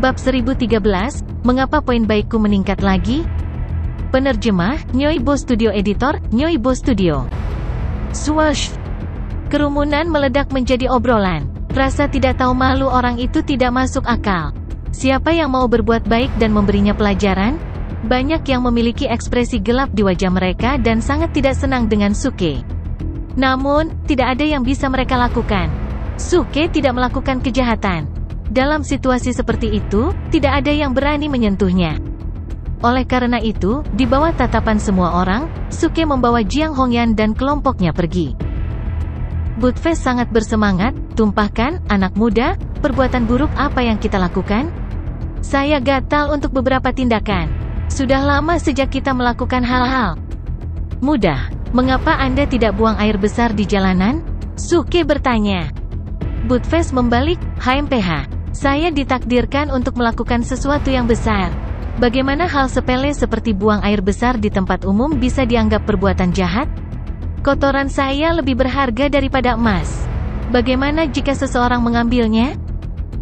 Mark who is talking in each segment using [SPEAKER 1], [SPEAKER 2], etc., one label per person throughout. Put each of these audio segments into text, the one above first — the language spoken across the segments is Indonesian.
[SPEAKER 1] Bab 1013, Mengapa Poin Baikku Meningkat Lagi? Penerjemah, Nyoibo Studio. Editor, Nyoibo Studio. Swoosh. Kerumunan meledak menjadi obrolan. Rasa tidak tahu malu orang itu tidak masuk akal. Siapa yang mau berbuat baik dan memberinya pelajaran? Banyak yang memiliki ekspresi gelap di wajah mereka dan sangat tidak senang dengan Suke. Namun, tidak ada yang bisa mereka lakukan. Suke tidak melakukan kejahatan. Dalam situasi seperti itu, tidak ada yang berani menyentuhnya. Oleh karena itu, di bawah tatapan semua orang, Suke membawa Jiang Hongyan dan kelompoknya pergi. Budfest sangat bersemangat. Tumpahkan, anak muda, perbuatan buruk apa yang kita lakukan? Saya gatal untuk beberapa tindakan. Sudah lama sejak kita melakukan hal-hal mudah. Mengapa Anda tidak buang air besar di jalanan? Suke bertanya. Budfest membalik, HMPH. Saya ditakdirkan untuk melakukan sesuatu yang besar. Bagaimana hal sepele seperti buang air besar di tempat umum bisa dianggap perbuatan jahat? Kotoran saya lebih berharga daripada emas. Bagaimana jika seseorang mengambilnya?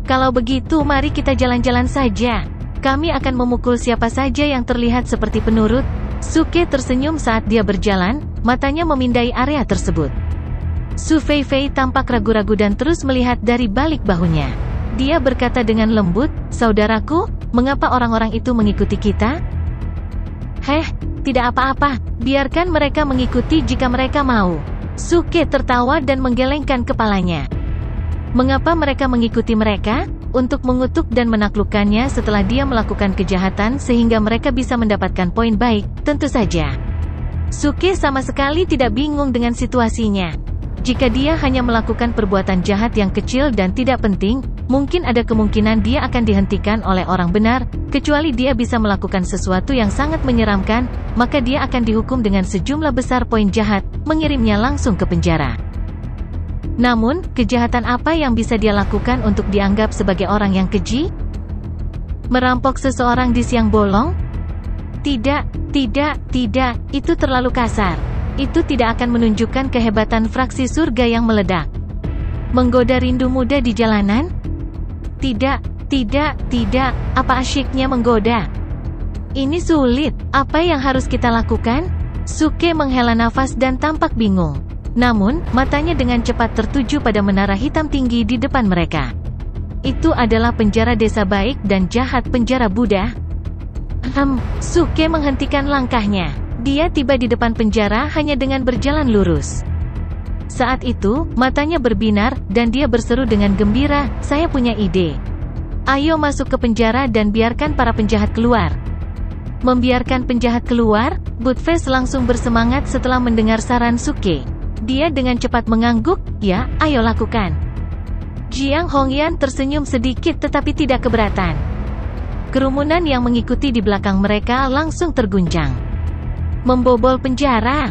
[SPEAKER 1] Kalau begitu mari kita jalan-jalan saja. Kami akan memukul siapa saja yang terlihat seperti penurut. Suke tersenyum saat dia berjalan, matanya memindai area tersebut. Su Feifei tampak ragu-ragu dan terus melihat dari balik bahunya. Dia berkata dengan lembut, "Saudaraku, mengapa orang-orang itu mengikuti kita?" Tidak apa-apa, biarkan mereka mengikuti jika mereka mau." Suke tertawa dan menggelengkan kepalanya. Mengapa mereka mengikuti mereka? Untuk mengutuk dan menaklukkannya setelah dia melakukan kejahatan sehingga mereka bisa mendapatkan poin baik, tentu saja. Suke sama sekali tidak bingung dengan situasinya. Jika dia hanya melakukan perbuatan jahat yang kecil dan tidak penting, mungkin ada kemungkinan dia akan dihentikan oleh orang benar, kecuali dia bisa melakukan sesuatu yang sangat menyeramkan, maka dia akan dihukum dengan sejumlah besar poin jahat, mengirimnya langsung ke penjara. Namun, kejahatan apa yang bisa dia lakukan untuk dianggap sebagai orang yang keji? Merampok seseorang di siang bolong? Tidak, itu terlalu kasar. Itu tidak akan menunjukkan kehebatan fraksi surga yang meledak. Menggoda rindu muda di jalanan? Tidak, apa asyiknya menggoda? Ini sulit, apa yang harus kita lakukan? Suke menghela nafas dan tampak bingung. Namun, matanya dengan cepat tertuju pada menara hitam tinggi di depan mereka. Itu adalah penjara desa baik dan jahat penjara Buddha. Suke menghentikan langkahnya. Dia tiba di depan penjara hanya dengan berjalan lurus. Saat itu, matanya berbinar, dan dia berseru dengan gembira, "Saya punya ide. Ayo masuk ke penjara dan biarkan para penjahat keluar." Membiarkan penjahat keluar? Budfest langsung bersemangat setelah mendengar saran Suke. Dia dengan cepat mengangguk, "Ya, ayo lakukan." Jiang Hongyan tersenyum sedikit tetapi tidak keberatan. Kerumunan yang mengikuti di belakang mereka langsung terguncang. Membobol penjara.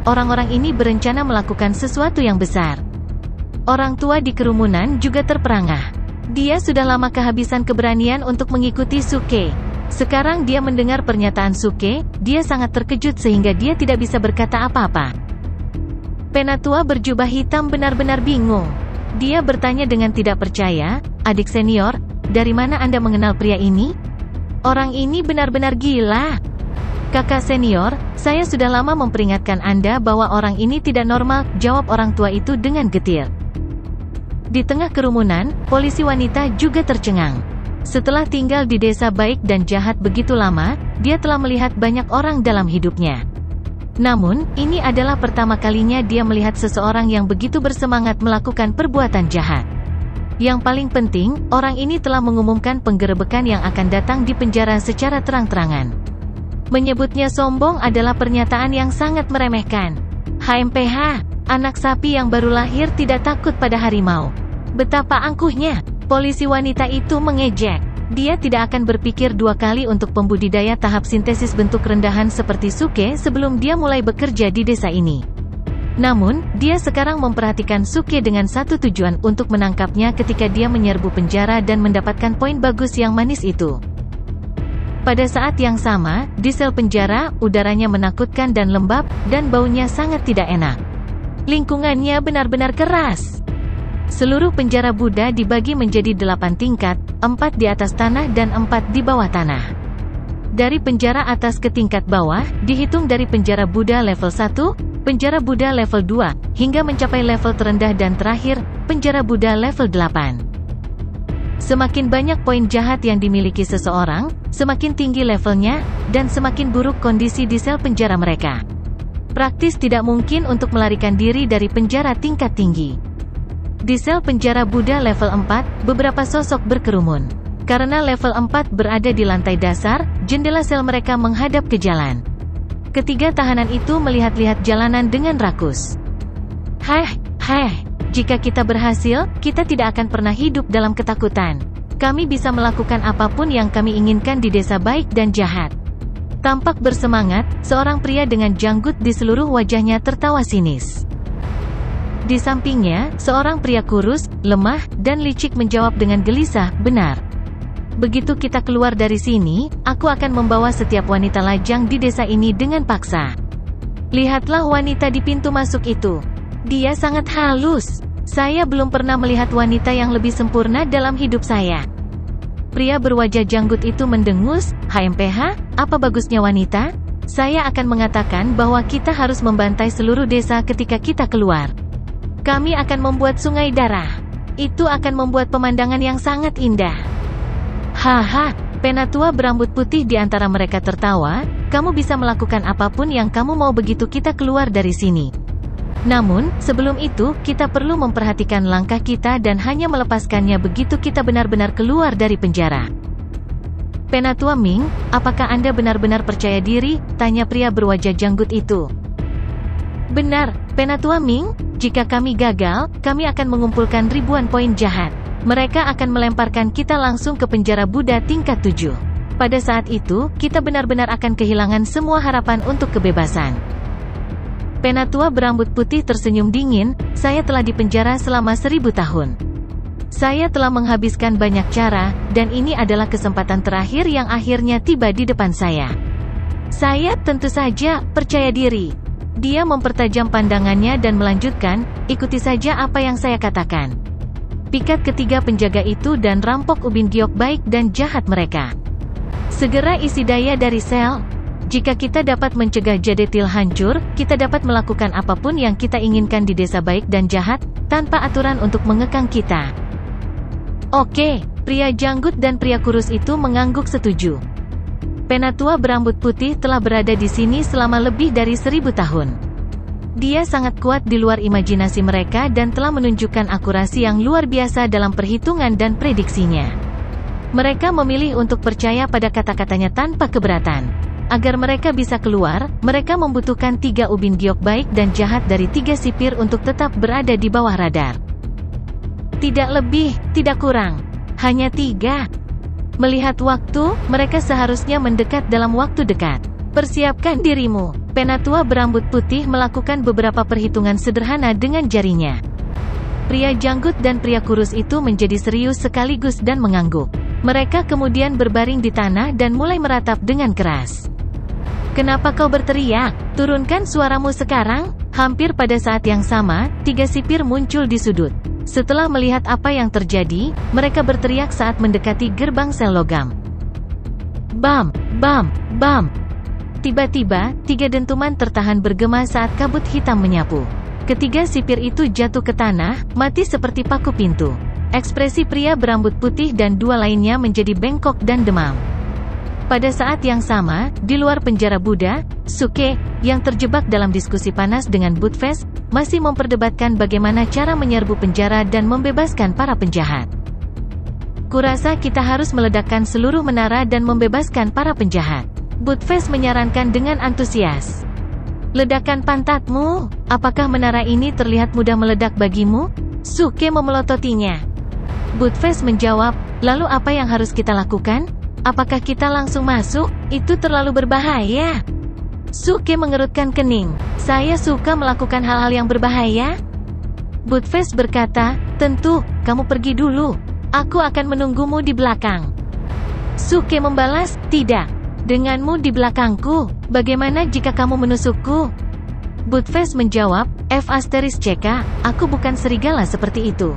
[SPEAKER 1] Orang-orang ini berencana melakukan sesuatu yang besar. Orang tua di kerumunan juga terperangah. Dia sudah lama kehabisan keberanian untuk mengikuti Suke. Sekarang dia mendengar pernyataan Suke, dia sangat terkejut sehingga dia tidak bisa berkata apa-apa. Penatua berjubah hitam benar-benar bingung. Dia bertanya dengan tidak percaya, "Adik senior, dari mana Anda mengenal pria ini? Orang ini benar-benar gila." "Kakak senior, saya sudah lama memperingatkan Anda bahwa orang ini tidak normal," jawab orang tua itu dengan getir. Di tengah kerumunan, polisi wanita juga tercengang. Setelah tinggal di desa baik dan jahat begitu lama, dia telah melihat banyak orang dalam hidupnya. Namun, ini adalah pertama kalinya dia melihat seseorang yang begitu bersemangat melakukan perbuatan jahat. Yang paling penting, orang ini telah mengumumkan penggerebekan yang akan datang di penjara secara terang-terangan. Menyebutnya sombong adalah pernyataan yang sangat meremehkan. HMPH, anak sapi yang baru lahir tidak takut pada harimau. Betapa angkuhnya. Polisi wanita itu mengejek. Dia tidak akan berpikir dua kali untuk pembudidaya tahap sintesis bentuk rendahan seperti Suke sebelum dia mulai bekerja di desa ini. Namun, dia sekarang memperhatikan Suke dengan satu tujuan, untuk menangkapnya ketika dia menyerbu penjara dan mendapatkan poin bagus yang manis itu. Pada saat yang sama, di sel penjara, udaranya menakutkan dan lembab, dan baunya sangat tidak enak. Lingkungannya benar-benar keras. Seluruh penjara Buddha dibagi menjadi 8 tingkat, 4 di atas tanah dan 4 di bawah tanah. Dari penjara atas ke tingkat bawah, dihitung dari penjara Buddha level 1, penjara Buddha level 2, hingga mencapai level terendah dan terakhir, penjara Buddha level 8. Semakin banyak poin jahat yang dimiliki seseorang, semakin tinggi levelnya, dan semakin buruk kondisi di sel penjara mereka. Praktis tidak mungkin untuk melarikan diri dari penjara tingkat tinggi. Di sel penjara Buddha level 4, beberapa sosok berkerumun. Karena level 4 berada di lantai dasar, jendela sel mereka menghadap ke jalan. Ketiga tahanan itu melihat-lihat jalanan dengan rakus. Jika kita berhasil, kita tidak akan pernah hidup dalam ketakutan. Kami bisa melakukan apapun yang kami inginkan di desa baik dan jahat. Tampak bersemangat, seorang pria dengan janggut di seluruh wajahnya tertawa sinis. Di sampingnya, seorang pria kurus, lemah, dan licik menjawab dengan gelisah, "Benar. Begitu kita keluar dari sini, aku akan membawa setiap wanita lajang di desa ini dengan paksa. Lihatlah wanita di pintu masuk itu. Dia sangat halus. Saya belum pernah melihat wanita yang lebih sempurna dalam hidup saya." Pria berwajah janggut itu mendengus, "HMPH, apa bagusnya wanita? Saya akan mengatakan bahwa kita harus membantai seluruh desa ketika kita keluar. Kami akan membuat sungai darah. Itu akan membuat pemandangan yang sangat indah." Penatua berambut putih di antara mereka tertawa, "Kamu bisa melakukan apapun yang kamu mau begitu kita keluar dari sini. Namun, sebelum itu, kita perlu memperhatikan langkah kita dan hanya melepaskannya begitu kita benar-benar keluar dari penjara." "Penatua Ming, apakah Anda benar-benar percaya diri?" tanya pria berwajah janggut itu. "Benar, Penatua Ming. Jika kami gagal, kami akan mengumpulkan ribuan poin jahat. Mereka akan melemparkan kita langsung ke penjara Buddha tingkat 7. Pada saat itu, kita benar-benar akan kehilangan semua harapan untuk kebebasan." Penatua berambut putih tersenyum dingin, "Saya telah dipenjara selama 1000 tahun. Saya telah menghabiskan banyak cara, dan ini adalah kesempatan terakhir yang akhirnya tiba di depan saya. Saya tentu saja percaya diri." Dia mempertajam pandangannya dan melanjutkan, "Ikuti saja apa yang saya katakan. Pikat ketiga penjaga itu dan rampok ubin giok baik dan jahat mereka. Segera isi daya dari sel. Jika kita dapat mencegah Jadetil hancur, kita dapat melakukan apapun yang kita inginkan di desa baik dan jahat, tanpa aturan untuk mengekang kita." "Oke." Pria janggut dan pria kurus itu mengangguk setuju. Penatua berambut putih telah berada di sini selama lebih dari 1000 tahun. Dia sangat kuat di luar imajinasi mereka dan telah menunjukkan akurasi yang luar biasa dalam perhitungan dan prediksinya. Mereka memilih untuk percaya pada kata-katanya tanpa keberatan. Agar mereka bisa keluar, mereka membutuhkan 3 ubin giok baik dan jahat dari 3 sipir untuk tetap berada di bawah radar. Tidak lebih, tidak kurang. Hanya 3. Melihat waktu, mereka seharusnya mendekat dalam waktu dekat. "Persiapkan dirimu." Penatua berambut putih melakukan beberapa perhitungan sederhana dengan jarinya. Pria janggut dan pria kurus itu menjadi serius sekaligus dan mengangguk. Mereka kemudian berbaring di tanah dan mulai meratap dengan keras. "Kenapa kau berteriak? Turunkan suaramu sekarang." Hampir pada saat yang sama, 3 sipir muncul di sudut. Setelah melihat apa yang terjadi, mereka berteriak saat mendekati gerbang sel logam. Bam! Bam! Bam! Tiba-tiba, 3 dentuman tertahan bergema saat kabut hitam menyapu. Ketiga sipir itu jatuh ke tanah, mati seperti paku pintu. Ekspresi pria berambut putih dan 2 lainnya menjadi bengkok dan demam. Pada saat yang sama, di luar penjara Buddha, Suke, yang terjebak dalam diskusi panas dengan Budfest, masih memperdebatkan bagaimana cara menyerbu penjara dan membebaskan para penjahat. "Kurasa kita harus meledakkan seluruh menara dan membebaskan para penjahat," Budfest menyarankan dengan antusias. "Ledakan pantatmu? Apakah menara ini terlihat mudah meledak bagimu?" Suke memelototinya. Budfest menjawab, "Lalu apa yang harus kita lakukan? Apakah kita langsung masuk? Itu terlalu berbahaya." Suke mengerutkan kening. "Saya suka melakukan hal-hal yang berbahaya." Budfest berkata, "Tentu, kamu pergi dulu. Aku akan menunggumu di belakang." Suke membalas, "Tidak. Denganmu di belakangku, bagaimana jika kamu menusukku?" Budfest menjawab, "F***, aku bukan serigala seperti itu.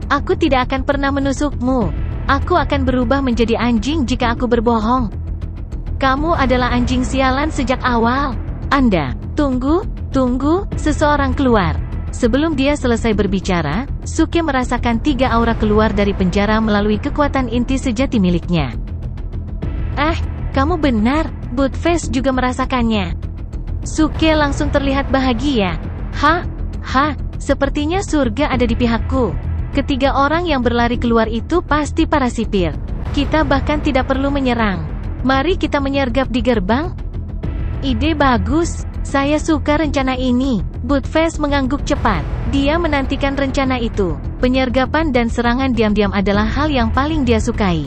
[SPEAKER 1] Aku tidak akan pernah menusukmu. Aku akan berubah menjadi anjing jika aku berbohong. Kamu adalah anjing sialan sejak awal. Anda, tunggu, seseorang keluar. Sebelum dia selesai berbicara, Suke merasakan 3 aura keluar dari penjara melalui kekuatan inti sejati miliknya. Kamu benar, Buttface juga merasakannya. Suke langsung terlihat bahagia. Sepertinya surga ada di pihakku. Ketiga orang yang berlari keluar itu pasti para sipir. Kita bahkan tidak perlu menyerang. Mari kita menyergap di gerbang. Ide bagus. Saya suka rencana ini. Buttface mengangguk cepat. Dia menantikan rencana itu. Penyergapan dan serangan diam-diam adalah hal yang paling dia sukai.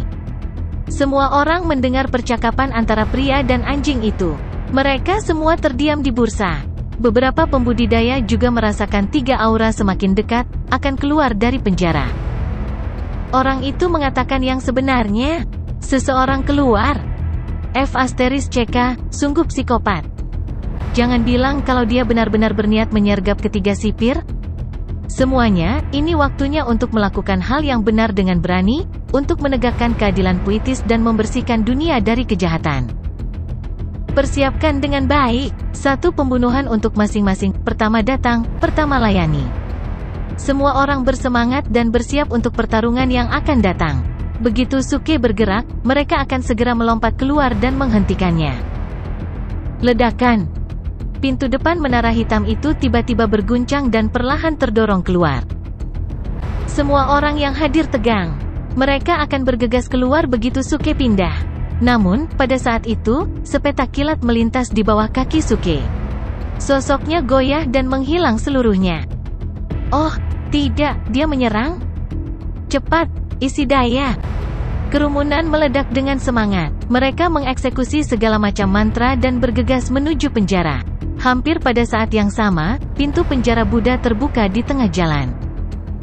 [SPEAKER 1] Semua orang mendengar percakapan antara pria dan anjing itu. Mereka semua terdiam di bursa. Beberapa pembudidaya juga merasakan 3 aura semakin dekat, akan keluar dari penjara. Orang itu mengatakan yang sebenarnya. Seseorang keluar. F***CK, sungguh psikopat. Jangan bilang kalau dia benar-benar berniat menyergap ketiga sipir. Semuanya, ini waktunya untuk melakukan hal yang benar dengan berani, untuk menegakkan keadilan puitis dan membersihkan dunia dari kejahatan. Persiapkan dengan baik. 1 pembunuhan untuk masing-masing. Pertama datang, pertama layani. Semua orang bersemangat dan bersiap untuk pertarungan yang akan datang. Begitu Suke bergerak, mereka akan segera melompat keluar dan menghentikannya. Ledakan. Pintu depan menara hitam itu tiba-tiba berguncang dan perlahan terdorong keluar. Semua orang yang hadir tegang. Mereka akan bergegas keluar begitu Suke pindah. Namun, pada saat itu, sepetak kilat melintas di bawah kaki Suke. Sosoknya goyah dan menghilang seluruhnya. Oh, tidak, dia menyerang? Cepat, isi daya. Kerumunan meledak dengan semangat. Mereka mengeksekusi segala macam mantra dan bergegas menuju penjara. Hampir pada saat yang sama, pintu penjara Buddha terbuka di tengah jalan.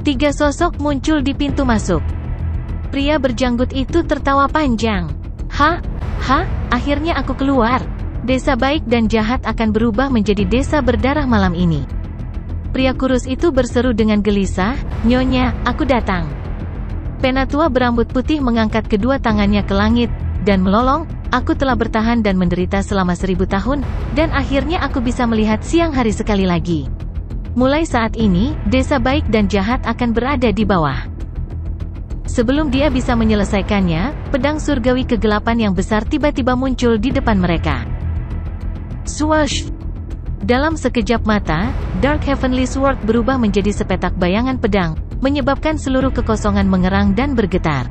[SPEAKER 1] 3 sosok muncul di pintu masuk. Pria berjanggut itu tertawa panjang. Akhirnya aku keluar. Desa baik dan jahat akan berubah menjadi desa berdarah malam ini. Pria kurus itu berseru dengan gelisah, Nyonya, aku datang. Penatua berambut putih mengangkat kedua tangannya ke langit, dan melolong, aku telah bertahan dan menderita selama 1000 tahun, dan akhirnya aku bisa melihat siang hari sekali lagi. Mulai saat ini, desa baik dan jahat akan berada di bawah. Sebelum dia bisa menyelesaikannya, pedang surgawi kegelapan yang besar tiba-tiba muncul di depan mereka. Swoosh! Dalam sekejap mata, Dark Heavenly Sword berubah menjadi sepetak bayangan pedang, menyebabkan seluruh kekosongan mengerang dan bergetar.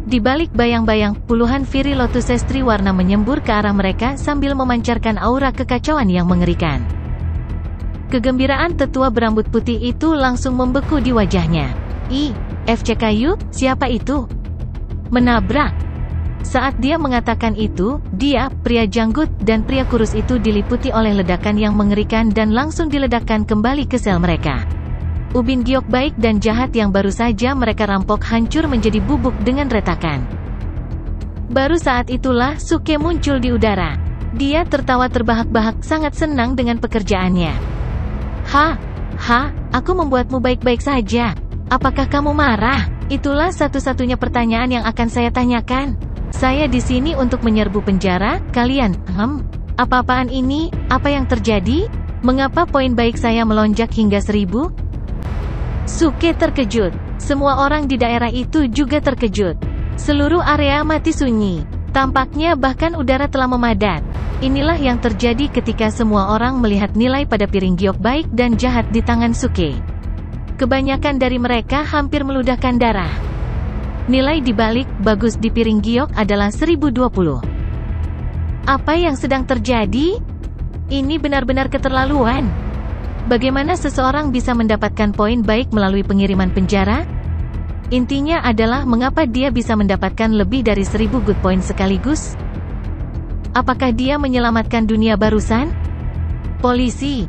[SPEAKER 1] Di balik bayang-bayang, puluhan Fiery Lotus Sestri warna menyembur ke arah mereka sambil memancarkan aura kekacauan yang mengerikan. Kegembiraan tetua berambut putih itu langsung membeku di wajahnya. FCKU, siapa itu? Menabrak. Saat dia mengatakan itu, dia, pria janggut, dan pria kurus itu diliputi oleh ledakan yang mengerikan dan langsung diledakkan kembali ke sel mereka. Ubin giok baik dan jahat yang baru saja mereka rampok hancur menjadi bubuk dengan retakan. Baru saat itulah Suke muncul di udara. Dia tertawa terbahak-bahak sangat senang dengan pekerjaannya. Aku membuatmu baik-baik saja. Apakah kamu marah? Itulah satu-satunya pertanyaan yang akan saya tanyakan. Saya di sini untuk menyerbu penjara, kalian, apa-apaan ini? Apa yang terjadi? Mengapa poin baik saya melonjak hingga 1000? Suke terkejut. Semua orang di daerah itu juga terkejut. Seluruh area mati sunyi. Tampaknya bahkan udara telah memadat. Inilah yang terjadi ketika semua orang melihat nilai pada piring giok baik dan jahat di tangan Suke. Kebanyakan dari mereka hampir meludahkan darah. Nilai dibalik bagus di piring giok adalah 1020. Apa yang sedang terjadi? Ini benar-benar keterlaluan. Bagaimana seseorang bisa mendapatkan poin baik melalui pengiriman penjara? Intinya adalah mengapa dia bisa mendapatkan lebih dari 1000 good point sekaligus? Apakah dia menyelamatkan dunia barusan? Polisi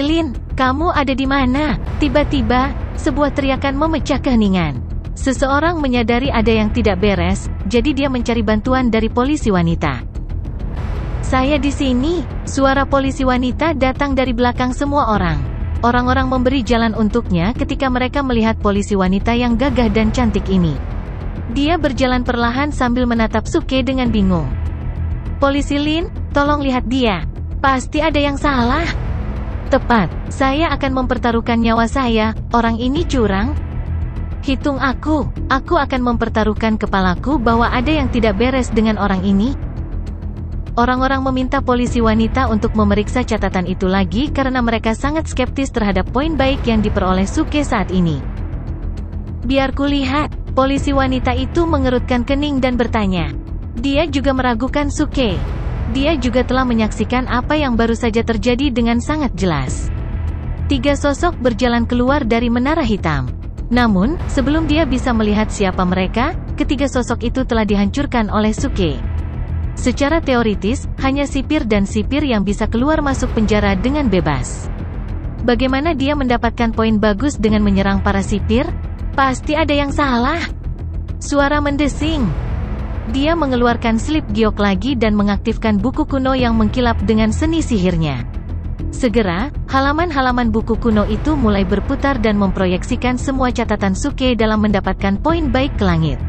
[SPEAKER 1] Lin, kamu ada di mana? Tiba-tiba, sebuah teriakan memecah keheningan. Seseorang menyadari ada yang tidak beres, jadi dia mencari bantuan dari polisi wanita. Saya di sini. Suara polisi wanita datang dari belakang semua orang. Orang-orang memberi jalan untuknya ketika mereka melihat polisi wanita yang gagah dan cantik ini. Dia berjalan perlahan sambil menatap Suke dengan bingung. "Polisi Lin, tolong lihat dia. Pasti ada yang salah." "Tepat, saya akan mempertaruhkan nyawa saya, orang ini curang." "Hitung aku akan mempertaruhkan kepalaku bahwa ada yang tidak beres dengan orang ini." Orang-orang meminta polisi wanita untuk memeriksa catatan itu lagi karena mereka sangat skeptis terhadap poin baik yang diperoleh Suke saat ini. "Biar kulihat." Polisi wanita itu mengerutkan kening dan bertanya. Dia juga meragukan Suke. Dia juga telah menyaksikan apa yang baru saja terjadi dengan sangat jelas. 3 sosok berjalan keluar dari menara hitam. Namun, sebelum dia bisa melihat siapa mereka, ketiga sosok itu telah dihancurkan oleh Suke. Secara teoritis, hanya sipir dan sipir yang bisa keluar masuk penjara dengan bebas. Bagaimana dia mendapatkan poin bagus dengan menyerang para sipir? Pasti ada yang salah. Suara mendesing. Dia mengeluarkan slip giok lagi dan mengaktifkan buku kuno yang mengkilap dengan seni sihirnya. Segera, halaman-halaman buku kuno itu mulai berputar dan memproyeksikan semua catatan Suke dalam mendapatkan poin baik ke langit.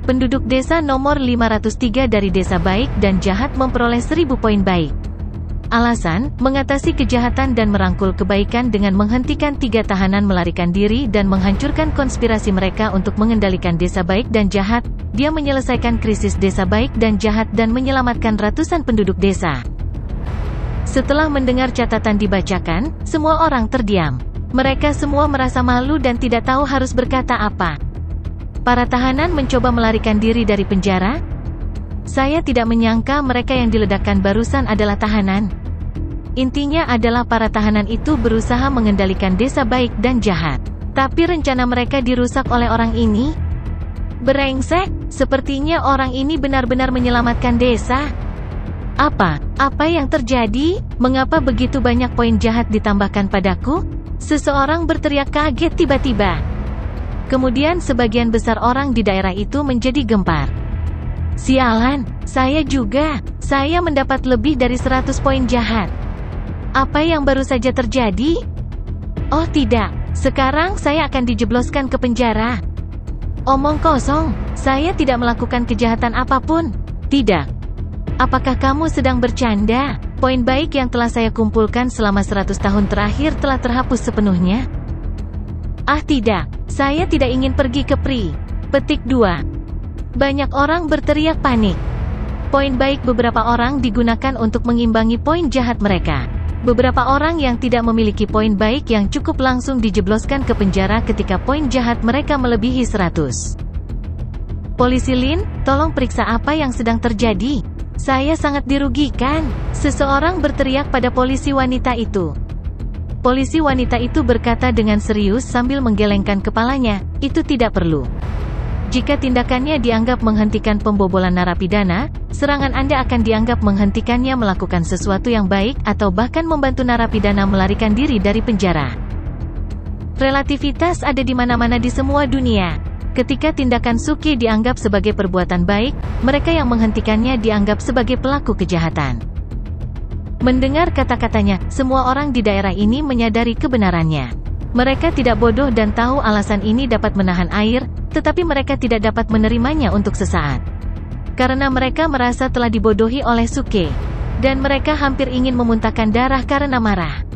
[SPEAKER 1] Penduduk desa nomor 503 dari desa baik dan jahat memperoleh 1000 poin baik. Alasan, mengatasi kejahatan dan merangkul kebaikan dengan menghentikan 3 tahanan melarikan diri dan menghancurkan konspirasi mereka untuk mengendalikan desa baik dan jahat. Dia menyelesaikan krisis desa baik dan jahat dan menyelamatkan ratusan penduduk desa. Setelah mendengar catatan dibacakan, semua orang terdiam. Mereka semua merasa malu dan tidak tahu harus berkata apa. Para tahanan mencoba melarikan diri dari penjara. Saya tidak menyangka mereka yang diledakkan barusan adalah tahanan. Intinya adalah para tahanan itu berusaha mengendalikan desa baik dan jahat. Tapi rencana mereka dirusak oleh orang ini. Brengsek, sepertinya orang ini benar-benar menyelamatkan desa. Apa yang terjadi? Mengapa begitu banyak poin jahat ditambahkan padaku? Seseorang berteriak kaget tiba-tiba. Kemudian sebagian besar orang di daerah itu menjadi gempar. Sialan, saya juga. Saya mendapat lebih dari 100 poin jahat. Apa yang baru saja terjadi? Oh tidak, sekarang saya akan dijebloskan ke penjara. Omong kosong, saya tidak melakukan kejahatan apapun. Tidak. Apakah kamu sedang bercanda? Poin baik yang telah saya kumpulkan selama 100 tahun terakhir telah terhapus sepenuhnya. Ah tidak, saya tidak ingin pergi ke Pri. Petik 2. Banyak orang berteriak panik. Poin baik beberapa orang digunakan untuk mengimbangi poin jahat mereka. Beberapa orang yang tidak memiliki poin baik yang cukup langsung dijebloskan ke penjara ketika poin jahat mereka melebihi 100. Polisi Lin, tolong periksa apa yang sedang terjadi. Saya sangat dirugikan. Seseorang berteriak pada polisi wanita itu. Polisi wanita itu berkata dengan serius sambil menggelengkan kepalanya, itu tidak perlu. Jika tindakannya dianggap menghentikan pembobolan narapidana, serangan Anda akan dianggap menghentikannya melakukan sesuatu yang baik atau bahkan membantu narapidana melarikan diri dari penjara. Relativitas ada di mana-mana di semua dunia. Ketika tindakan Suke dianggap sebagai perbuatan baik, mereka yang menghentikannya dianggap sebagai pelaku kejahatan. Mendengar kata-katanya, semua orang di daerah ini menyadari kebenarannya. Mereka tidak bodoh dan tahu alasan ini dapat menahan air, tetapi mereka tidak dapat menerimanya untuk sesaat. Karena mereka merasa telah dibodohi oleh Suke. Dan mereka hampir ingin memuntahkan darah karena marah.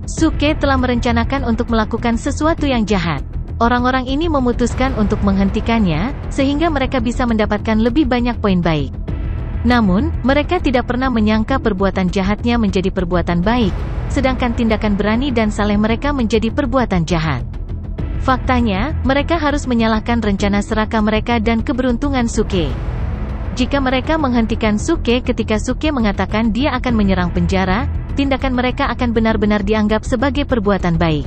[SPEAKER 1] Suke telah merencanakan untuk melakukan sesuatu yang jahat. Orang-orang ini memutuskan untuk menghentikannya, sehingga mereka bisa mendapatkan lebih banyak poin baik. Namun, mereka tidak pernah menyangka perbuatan jahatnya menjadi perbuatan baik, sedangkan tindakan berani dan saleh mereka menjadi perbuatan jahat. Faktanya, mereka harus menyalahkan rencana serakah mereka dan keberuntungan Suke. Jika mereka menghentikan Suke ketika Suke mengatakan dia akan menyerang penjara, tindakan mereka akan benar-benar dianggap sebagai perbuatan baik.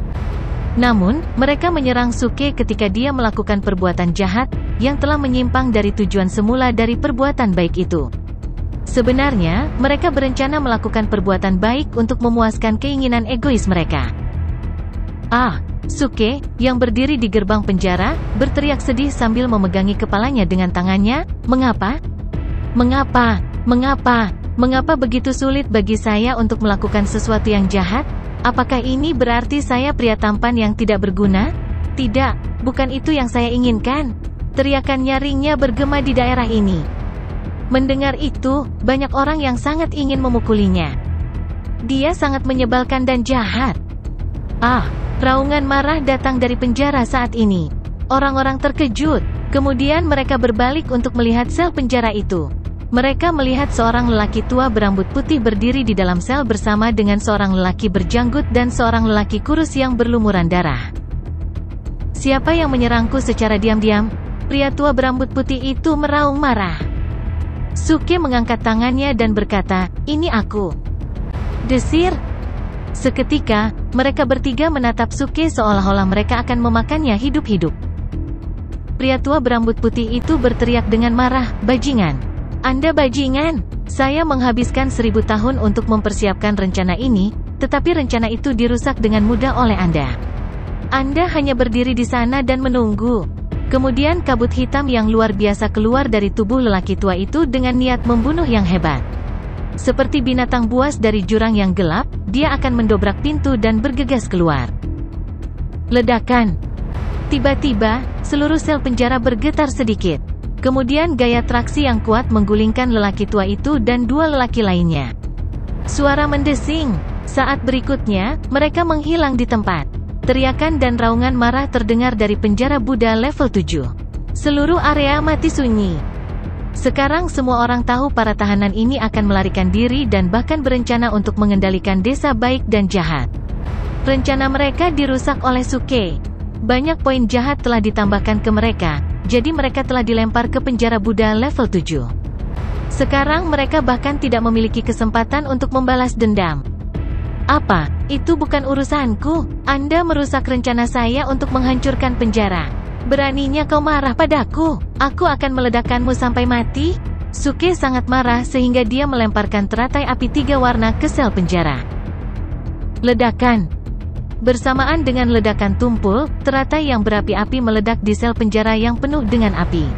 [SPEAKER 1] Namun, mereka menyerang Suke ketika dia melakukan perbuatan jahat, yang telah menyimpang dari tujuan semula dari perbuatan baik itu. Sebenarnya, mereka berencana melakukan perbuatan baik untuk memuaskan keinginan egois mereka. Suke, yang berdiri di gerbang penjara, berteriak sedih sambil memegangi kepalanya dengan tangannya. Mengapa? Mengapa? Mengapa? Mengapa begitu sulit bagi saya untuk melakukan sesuatu yang jahat? Apakah ini berarti saya pria tampan yang tidak berguna? Tidak, bukan itu yang saya inginkan. Teriakan nyaringnya bergema di daerah ini. Mendengar itu, banyak orang yang sangat ingin memukulinya. Dia sangat menyebalkan dan jahat. Raungan marah datang dari penjara saat ini. Orang-orang terkejut, kemudian mereka berbalik untuk melihat sel penjara itu. Mereka melihat seorang lelaki tua berambut putih berdiri di dalam sel bersama dengan seorang lelaki berjanggut dan seorang lelaki kurus yang berlumuran darah. Siapa yang menyerangku secara diam-diam? Pria tua berambut putih itu meraung marah. Suke mengangkat tangannya dan berkata, "Ini aku." Desir. Seketika, mereka bertiga menatap Suke seolah-olah mereka akan memakannya hidup-hidup. Pria tua berambut putih itu berteriak dengan marah, "Bajingan! Anda bajingan! Saya menghabiskan 1000 tahun untuk mempersiapkan rencana ini, tetapi rencana itu dirusak dengan mudah oleh Anda. Anda hanya berdiri di sana dan menunggu." Kemudian kabut hitam yang luar biasa keluar dari tubuh lelaki tua itu dengan niat membunuh yang hebat. Seperti binatang buas dari jurang yang gelap, dia akan mendobrak pintu dan bergegas keluar. Ledakan. Tiba-tiba, seluruh sel penjara bergetar sedikit. Kemudian gaya traksi yang kuat menggulingkan lelaki tua itu dan dua lelaki lainnya. Suara mendesing. Saat berikutnya, mereka menghilang di tempat. Teriakan dan raungan marah terdengar dari penjara Buddha level 7. Seluruh area mati sunyi. Sekarang semua orang tahu para tahanan ini akan melarikan diri dan bahkan berencana untuk mengendalikan desa baik dan jahat. Rencana mereka dirusak oleh Suke. Banyak poin jahat telah ditambahkan ke mereka, jadi mereka telah dilempar ke penjara Buddha level 7. Sekarang mereka bahkan tidak memiliki kesempatan untuk membalas dendam. Apa? Itu bukan urusanku. Anda merusak rencana saya untuk menghancurkan penjara. Beraninya kau marah padaku? Aku akan meledakkanmu sampai mati. Suke sangat marah sehingga dia melemparkan teratai api 3 warna ke sel penjara. Ledakan. Bersamaan dengan ledakan tumpul, teratai yang berapi-api meledak di sel penjara yang penuh dengan api.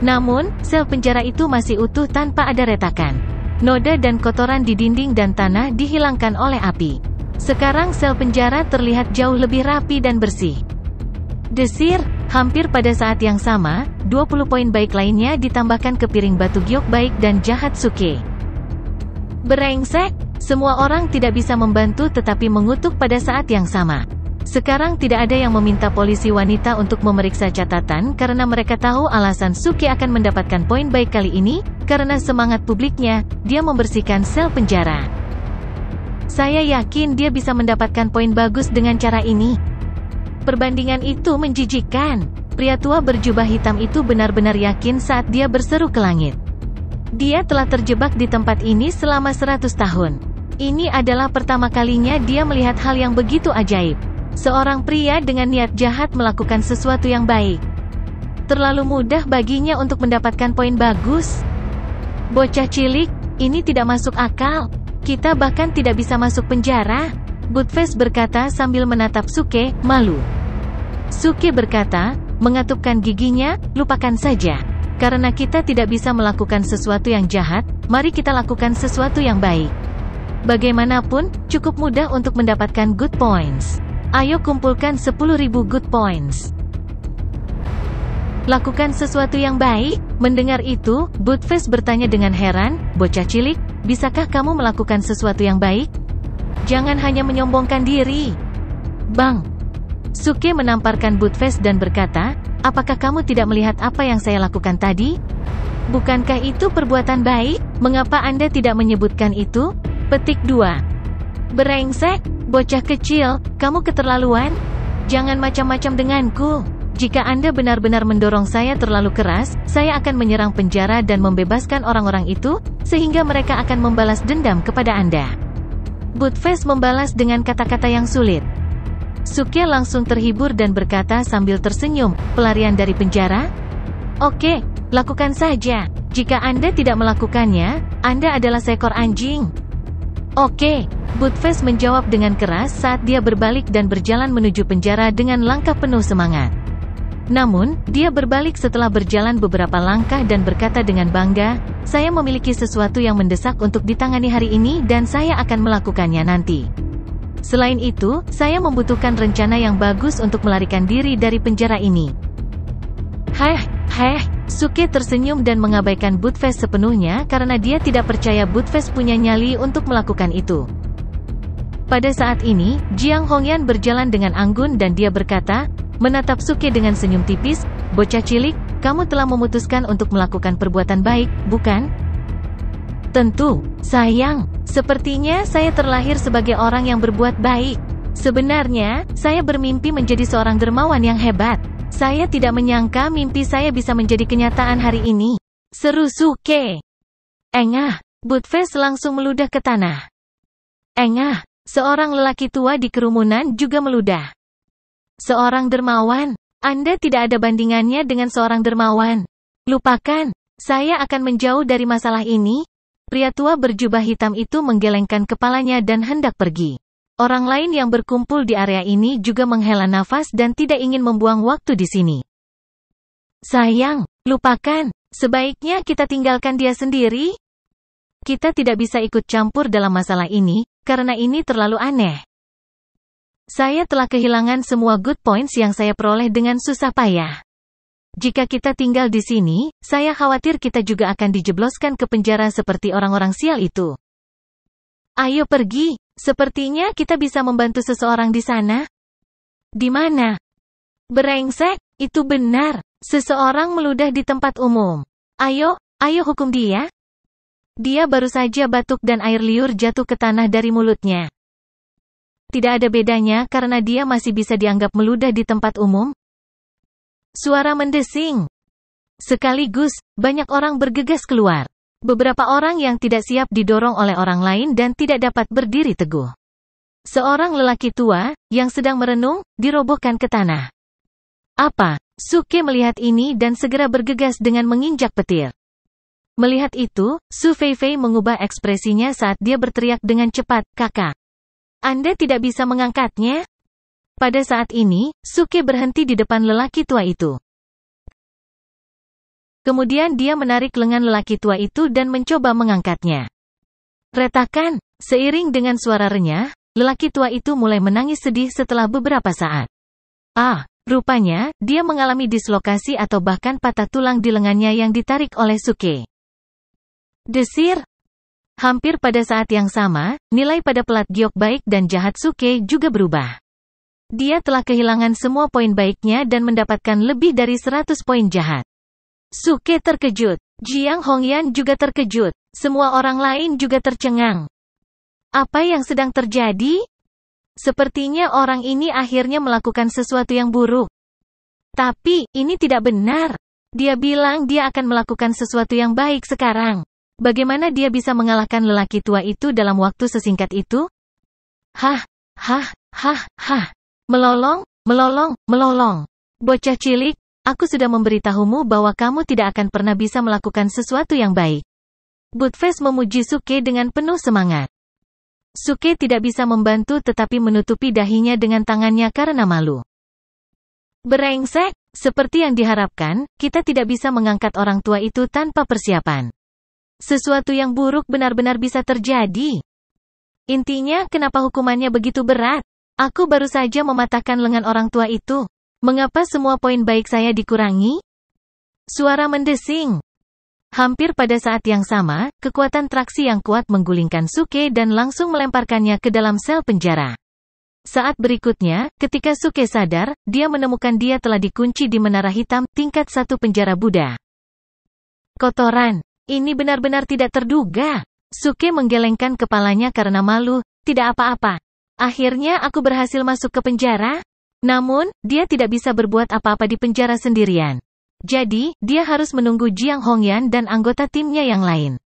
[SPEAKER 1] Namun, sel penjara itu masih utuh tanpa ada retakan. Noda dan kotoran di dinding dan tanah dihilangkan oleh api. Sekarang sel penjara terlihat jauh lebih rapi dan bersih. Desir. Hampir pada saat yang sama, 20 poin baik lainnya ditambahkan ke piring batu giok baik dan jahat Suke. Brengsek. Semua orang tidak bisa membantu tetapi mengutuk pada saat yang sama. Sekarang tidak ada yang meminta polisi wanita untuk memeriksa catatan karena mereka tahu alasan Suke akan mendapatkan poin baik kali ini, karena semangat publiknya, dia membersihkan sel penjara. Saya yakin dia bisa mendapatkan poin bagus dengan cara ini. Perbandingan itu menjijikkan. Pria tua berjubah hitam itu benar-benar yakin saat dia berseru ke langit. Dia telah terjebak di tempat ini selama 100 tahun. Ini adalah pertama kalinya dia melihat hal yang begitu ajaib. Seorang pria dengan niat jahat melakukan sesuatu yang baik. Terlalu mudah baginya untuk mendapatkan poin bagus. Bocah cilik, ini tidak masuk akal. Kita bahkan tidak bisa masuk penjara. Buttface berkata sambil menatap Suke, malu. Suke berkata, mengatupkan giginya, lupakan saja. Karena kita tidak bisa melakukan sesuatu yang jahat, mari kita lakukan sesuatu yang baik. Bagaimanapun, cukup mudah untuk mendapatkan good points. Ayo kumpulkan 10.000 good points. Lakukan sesuatu yang baik. Mendengar itu, Buttface bertanya dengan heran, bocah cilik, bisakah kamu melakukan sesuatu yang baik? Jangan hanya menyombongkan diri. Bang. Suke menamparkan Buttface dan berkata, apakah kamu tidak melihat apa yang saya lakukan tadi? Bukankah itu perbuatan baik? Mengapa Anda tidak menyebutkan itu? Petik 2. Brengsek, bocah kecil, kamu keterlaluan. Jangan macam-macam denganku. Jika Anda benar-benar mendorong saya terlalu keras, saya akan menyerang penjara dan membebaskan orang-orang itu, sehingga mereka akan membalas dendam kepada Anda. Buttface membalas dengan kata-kata yang sulit. Suke langsung terhibur dan berkata sambil tersenyum, pelarian dari penjara? Oke, lakukan saja. Jika Anda tidak melakukannya, Anda adalah seekor anjing. Oke, Buttface menjawab dengan keras saat dia berbalik dan berjalan menuju penjara dengan langkah penuh semangat. Namun, dia berbalik setelah berjalan beberapa langkah dan berkata dengan bangga, saya memiliki sesuatu yang mendesak untuk ditangani hari ini dan saya akan melakukannya nanti. Selain itu, saya membutuhkan rencana yang bagus untuk melarikan diri dari penjara ini. Suke tersenyum dan mengabaikan Buttfast sepenuhnya karena dia tidak percaya Buttfast punya nyali untuk melakukan itu. Pada saat ini, Jiang Hongyan berjalan dengan anggun dan dia berkata, menatap Suke dengan senyum tipis, "Bocah cilik, kamu telah memutuskan untuk melakukan perbuatan baik, bukan?" "Tentu, sayang. Sepertinya saya terlahir sebagai orang yang berbuat baik. Sebenarnya, saya bermimpi menjadi seorang dermawan yang hebat. Saya tidak menyangka mimpi saya bisa menjadi kenyataan hari ini," seru Suke. "Engah!" Buttfast langsung meludah ke tanah. "Engah!" Seorang lelaki tua di kerumunan juga meludah. "Seorang dermawan? Anda tidak ada bandingannya dengan seorang dermawan. Lupakan, saya akan menjauh dari masalah ini." Pria tua berjubah hitam itu menggelengkan kepalanya dan hendak pergi. Orang lain yang berkumpul di area ini juga menghela nafas dan tidak ingin membuang waktu di sini. "Sayang, lupakan. Sebaiknya kita tinggalkan dia sendiri. Kita tidak bisa ikut campur dalam masalah ini, karena ini terlalu aneh. Saya telah kehilangan semua good points yang saya peroleh dengan susah payah. Jika kita tinggal di sini, saya khawatir kita juga akan dijebloskan ke penjara seperti orang-orang sial itu. Ayo pergi, sepertinya kita bisa membantu seseorang di sana." "Di mana?" "Brengsek, itu benar. Seseorang meludah di tempat umum. Ayo hukum dia." Dia baru saja batuk dan air liur jatuh ke tanah dari mulutnya. Tidak ada bedanya karena dia masih bisa dianggap meludah di tempat umum. Suara mendesing. Sekaligus, banyak orang bergegas keluar. Beberapa orang yang tidak siap didorong oleh orang lain dan tidak dapat berdiri teguh. Seorang lelaki tua, yang sedang merenung, dirobohkan ke tanah. "Apa?" Suke melihat ini dan segera bergegas dengan menginjak petir. Melihat itu, Su Feifei mengubah ekspresinya saat dia berteriak dengan cepat, "Kakak, Anda tidak bisa mengangkatnya?" Pada saat ini, Suke berhenti di depan lelaki tua itu. Kemudian dia menarik lengan lelaki tua itu dan mencoba mengangkatnya. Retakan, seiring dengan suara renyah, lelaki tua itu mulai menangis sedih setelah beberapa saat. Rupanya, dia mengalami dislokasi atau bahkan patah tulang di lengannya yang ditarik oleh Suke. Desir. Hampir pada saat yang sama, nilai pada pelat giok baik dan jahat Suke juga berubah. Dia telah kehilangan semua poin baiknya dan mendapatkan lebih dari 100 poin jahat. Suke terkejut. Jiang Hongyan juga terkejut. Semua orang lain juga tercengang. Apa yang sedang terjadi? Sepertinya orang ini akhirnya melakukan sesuatu yang buruk. Tapi, ini tidak benar. Dia bilang dia akan melakukan sesuatu yang baik sekarang. Bagaimana dia bisa mengalahkan lelaki tua itu dalam waktu sesingkat itu? Melolong. Bocah cilik, aku sudah memberitahumu bahwa kamu tidak akan pernah bisa melakukan sesuatu yang baik. Buttfast memuji Suke dengan penuh semangat. Suke tidak bisa membantu tetapi menutupi dahinya dengan tangannya karena malu. Brengsek, seperti yang diharapkan, kita tidak bisa mengangkat orang tua itu tanpa persiapan. Sesuatu yang buruk benar-benar bisa terjadi. Intinya, kenapa hukumannya begitu berat? Aku baru saja mematahkan lengan orang tua itu. Mengapa semua poin baik saya dikurangi? Suara mendesing. Hampir pada saat yang sama, kekuatan traksi yang kuat menggulingkan Suke dan langsung melemparkannya ke dalam sel penjara. Saat berikutnya, ketika Suke sadar, dia menemukan dia telah dikunci di menara hitam, tingkat 1 penjara Buddha. Kotoran. Ini benar-benar tidak terduga. Suke menggelengkan kepalanya karena malu. Tidak apa-apa. Akhirnya aku berhasil masuk ke penjara. Namun, dia tidak bisa berbuat apa-apa di penjara sendirian. Jadi, dia harus menunggu Jiang Hongyan dan anggota timnya yang lain.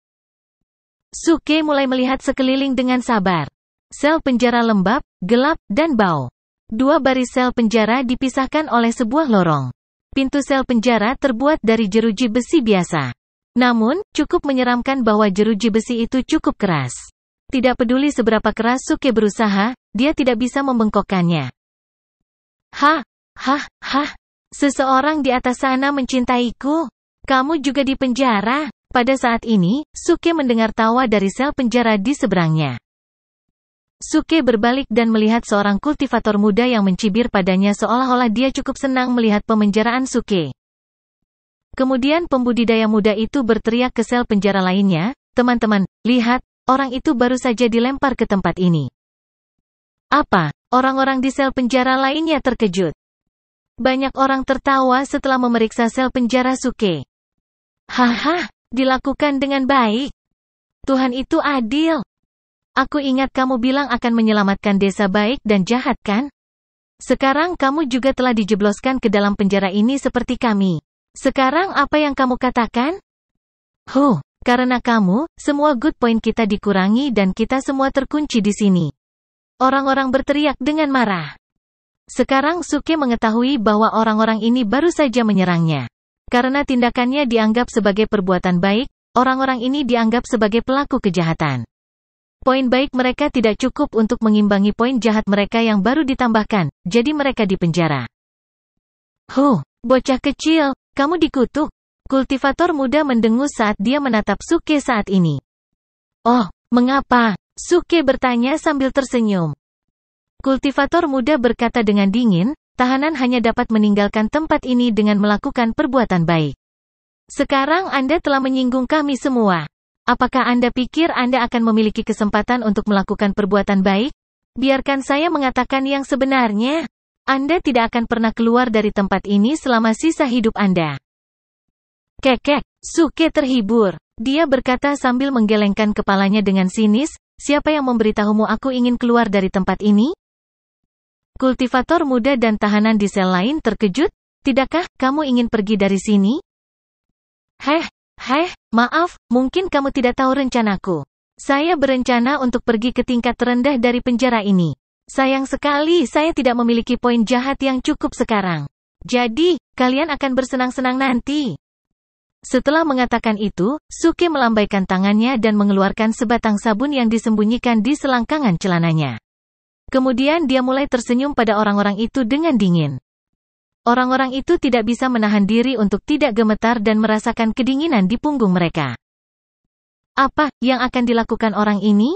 [SPEAKER 1] Suke mulai melihat sekeliling dengan sabar. Sel penjara lembab, gelap, dan bau. 2 baris sel penjara dipisahkan oleh sebuah lorong. Pintu sel penjara terbuat dari jeruji besi biasa. Namun, cukup menyeramkan bahwa jeruji besi itu cukup keras. Tidak peduli seberapa keras Suke berusaha, dia tidak bisa membengkokkannya. Seseorang di atas sana mencintaiku. Kamu juga di penjara. Pada saat ini, Suke mendengar tawa dari sel penjara di seberangnya. Suke berbalik dan melihat seorang kultivator muda yang mencibir padanya seolah-olah dia cukup senang melihat pemenjaraan Suke. Kemudian pembudidaya muda itu berteriak ke sel penjara lainnya, "Teman-teman, lihat, orang itu baru saja dilempar ke tempat ini." Apa? Orang-orang di sel penjara lainnya terkejut. Banyak orang tertawa setelah memeriksa sel penjara Suke. "Haha, dilakukan dengan baik. Tuhan itu adil. Aku ingat kamu bilang akan menyelamatkan desa baik dan jahat kan? Sekarang kamu juga telah dijebloskan ke dalam penjara ini seperti kami. Sekarang apa yang kamu katakan?" Karena kamu, semua good point kita dikurangi dan kita semua terkunci di sini. Orang-orang berteriak dengan marah. Sekarang Suke mengetahui bahwa orang-orang ini baru saja menyerangnya. Karena tindakannya dianggap sebagai perbuatan baik, orang-orang ini dianggap sebagai pelaku kejahatan. Poin baik mereka tidak cukup untuk mengimbangi poin jahat mereka yang baru ditambahkan, jadi mereka dipenjara. Bocah kecil, kamu dikutuk. Kultivator muda mendengus saat dia menatap Suke saat ini. "Oh, mengapa?" Suke bertanya sambil tersenyum. Kultivator muda berkata dengan dingin, "Tahanan hanya dapat meninggalkan tempat ini dengan melakukan perbuatan baik. Sekarang Anda telah menyinggung kami semua. Apakah Anda pikir Anda akan memiliki kesempatan untuk melakukan perbuatan baik? Biarkan saya mengatakan yang sebenarnya. Anda tidak akan pernah keluar dari tempat ini selama sisa hidup Anda." Kekek, Suke terhibur. Dia berkata sambil menggelengkan kepalanya dengan sinis, "Siapa yang memberitahumu aku ingin keluar dari tempat ini?" Kultivator muda dan tahanan di sel lain terkejut. "Tidakkah kamu ingin pergi dari sini?" Maaf, mungkin kamu tidak tahu rencanaku. Saya berencana untuk pergi ke tingkat terendah dari penjara ini. Sayang sekali saya tidak memiliki poin jahat yang cukup sekarang. Jadi, kalian akan bersenang-senang nanti." Setelah mengatakan itu, Suke melambaikan tangannya dan mengeluarkan sebatang sabun yang disembunyikan di selangkangan celananya. Kemudian dia mulai tersenyum pada orang-orang itu dengan dingin. Orang-orang itu tidak bisa menahan diri untuk tidak gemetar dan merasakan kedinginan di punggung mereka. Apa yang akan dilakukan orang ini?